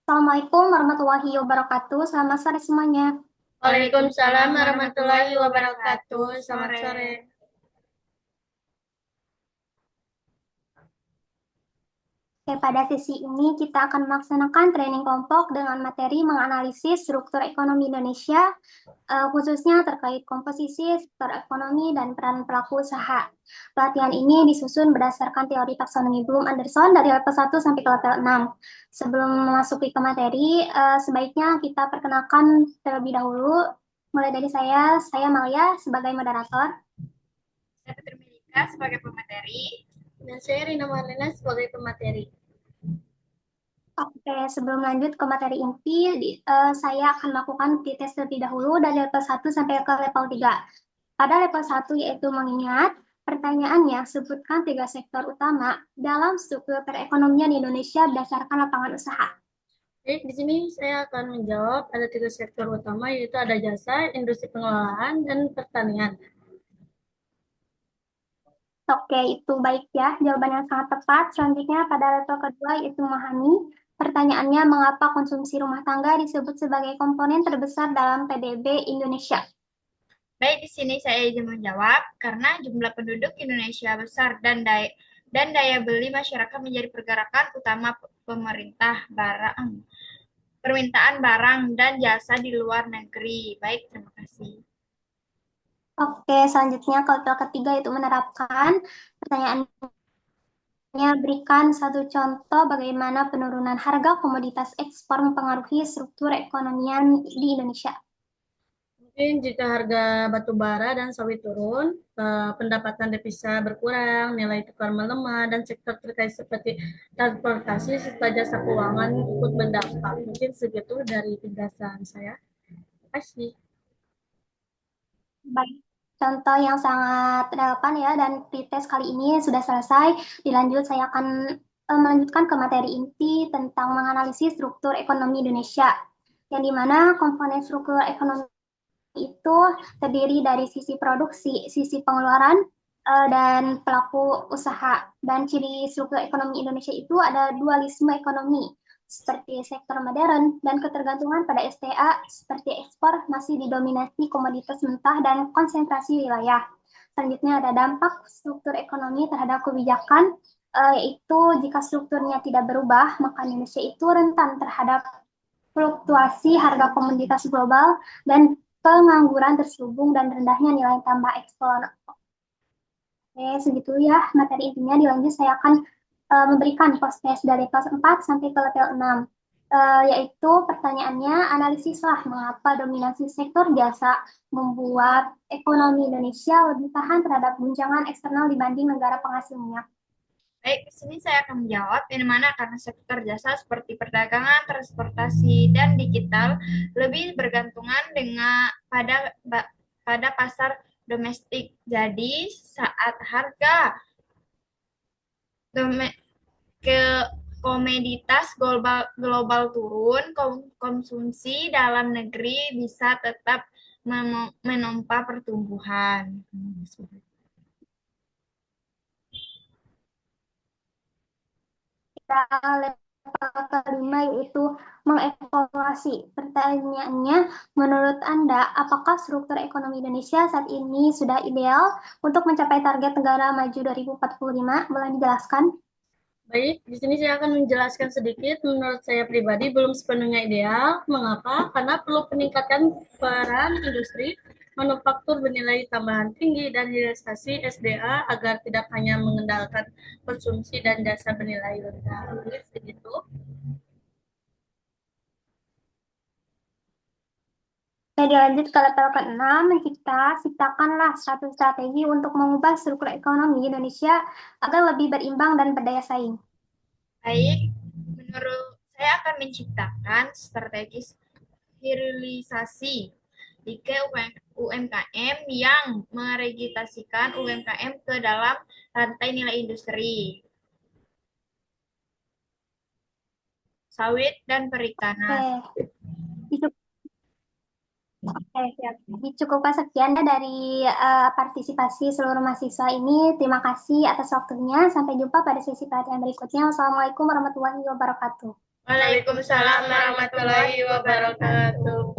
Assalamualaikum warahmatullahi wabarakatuh. Selamat sore semuanya. Waalaikumsalam warahmatullahi wabarakatuh. Selamat sore. Oke, pada sesi ini kita akan melaksanakan training kelompok dengan materi menganalisis struktur ekonomi Indonesia, khususnya terkait komposisi sektor ekonomi dan peran pelaku usaha. Pelatihan ini disusun berdasarkan teori taksonomi Bloom Anderson dari level 1 sampai ke level 6. Sebelum memasuki ke materi, sebaiknya kita perkenalkan terlebih dahulu. Mulai dari saya Malia sebagai moderator. Saya Putri Melika sebagai pemateri. Dan saya Rina Marlina sebagai pemateri. Oke, sebelum lanjut ke materi inti, saya akan melakukan pretest terlebih dahulu dari level 1 sampai ke level 3. Pada level 1 yaitu mengingat, pertanyaannya sebutkan tiga sektor utama dalam struktur perekonomian Indonesia berdasarkan lapangan usaha. Baik, di sini saya akan menjawab ada tiga sektor utama yaitu ada jasa, industri pengelolaan, dan pertanian. Oke, itu baik ya, jawaban yang sangat tepat. Selanjutnya pada level kedua yaitu memahami. Pertanyaannya, mengapa konsumsi rumah tangga disebut sebagai komponen terbesar dalam PDB Indonesia? Baik, di sini saya izin menjawab karena jumlah penduduk Indonesia besar dan daya beli masyarakat menjadi pergerakan utama pemerintah barang permintaan barang dan jasa di luar negeri. Baik, terima kasih. Oke, selanjutnya ke level ketiga itu menerapkan. Pertanyaannya, berikan satu contoh bagaimana penurunan harga komoditas ekspor mempengaruhi struktur ekonomian di Indonesia. Mungkin jika harga batu bara dan sawit turun, pendapatan devisa berkurang, nilai tukar melemah, dan sektor terkait seperti transportasi serta jasa keuangan ikut berdampak. Mungkin segitu dari penjelasan saya. Terima kasih. Baik, contoh yang sangat relevan ya, dan pretest kali ini sudah selesai. Dilanjut, saya akan melanjutkan ke materi inti tentang menganalisis struktur ekonomi Indonesia, yang dimana komponen struktur ekonomi itu terdiri dari sisi produksi, sisi pengeluaran, dan pelaku usaha. Dan ciri struktur ekonomi Indonesia itu ada dualisme ekonomi, seperti sektor modern dan ketergantungan pada STA seperti ekspor masih didominasi komoditas mentah dan konsentrasi wilayah. Selanjutnya ada dampak struktur ekonomi terhadap kebijakan, yaitu jika strukturnya tidak berubah, maka Indonesia itu rentan terhadap fluktuasi harga komoditas global dan pengangguran terselubung dan rendahnya nilai tambah ekspor. Oke, segitu ya materi intinya. Dilanjut saya akan memberikan post test dari kelas 4 sampai ke level 6. Yaitu pertanyaannya, analisislah mengapa dominasi sektor jasa membuat ekonomi Indonesia lebih tahan terhadap guncangan eksternal dibanding negara penghasil minyak. Baik, di sini saya akan menjawab yang mana karena sektor jasa seperti perdagangan, transportasi, dan digital lebih bergantungan dengan pada pasar domestik. Jadi, saat harga dome- ke komoditas global turun, konsumsi dalam negeri bisa tetap menopang pertumbuhan. Kita level kelima yaitu mengevaluasi. Pertanyaannya, menurut Anda, apakah struktur ekonomi Indonesia saat ini sudah ideal untuk mencapai target negara maju 2045? Boleh dijelaskan? Baik, di sini saya akan menjelaskan sedikit. Menurut saya pribadi belum sepenuhnya ideal. Mengapa? Karena perlu peningkatan peran industri, manufaktur bernilai tambahan tinggi, dan hilirisasi SDA agar tidak hanya mengandalkan konsumsi dan jasa bernilai rendah. Mungkin segitu. Oke, dilanjut ke level ke-6, kita ciptakanlah satu strategi untuk mengubah struktur ekonomi Indonesia agar lebih berimbang dan berdaya saing. Baik, menurut saya akan menciptakan strategi hilirisasi jika UMKM yang meregistrasikan UMKM ke dalam rantai nilai industri, sawit, dan perikanan. Oke, dicukup- oke, siap. Dicukupkan sekian ya dari partisipasi seluruh mahasiswa ini. Terima kasih atas waktunya. Sampai jumpa pada sesi pelatihan berikutnya. Wassalamualaikum warahmatullahi wabarakatuh. Waalaikumsalam warahmatullahi wabarakatuh.